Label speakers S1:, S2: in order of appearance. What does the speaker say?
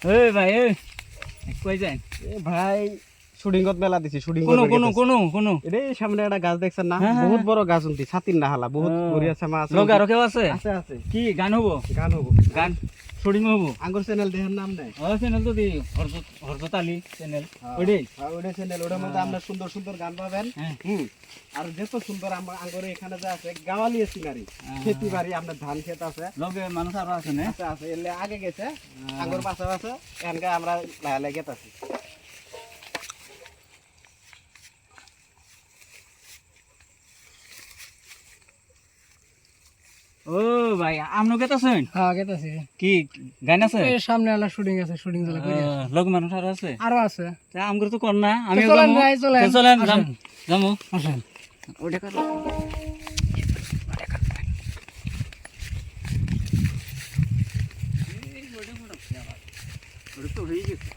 S1: এই ভাই এই কই যান
S2: এ ভাই শুটিংত মেলা দিছি শুটিং
S1: কোনো কোনো কোনো কোনো
S2: এই সামনে একটা গাছ দেখছেন না
S1: হ্যাঁ, হ্যাঁ,
S2: বহুত বড় গাছ উনতি ছাতির না হালা বহুত বড়িয়া আছে মাছ
S1: লগে আরো কেউ আছে
S2: আছে আছে
S1: কি গান হবো
S2: গান হবো
S1: গান শুটিং হবো
S2: আঙ্গুর চ্যানেল দেখার নাম নাই
S1: ও চ্যানেল তো দি হরজত আলী চ্যানেল ওইটাই
S2: ওটা চ্যানেল ওটার মধ্যে আমরা সুন্দর সুন্দর গান পাবেন
S1: হ্যাঁ
S2: আর যত সুন্দর আঙ্গুরে এখানে যা আছে গাওয়ালি সিনারি খেতি বাড়ি আপনার ধান ক্ষেত আছে
S1: লগে মানুষ আরো আছে না
S2: আছে আছে এলে আগে গেছে আঙ্গুর পাশে আছে এখানকে আমরা লাহে লাহে গেতাছি
S1: ও ভাই আমনো গেতাছেন
S3: হ্যাঁ গেতাছি
S1: কি গান আছে
S3: এই সামনে আলা শুটিং আছে শুটিং চলে করি
S1: লগ মানুষ আরো আছে
S3: আরো আছে
S1: তা আমগুলো তো কর না আমি
S3: চলেন ভাই, চলেন।
S1: চলেন
S3: আসেন।
S1: যামু
S3: আসেন
S1: ওটা কর ওটা তো হয়ে গেছে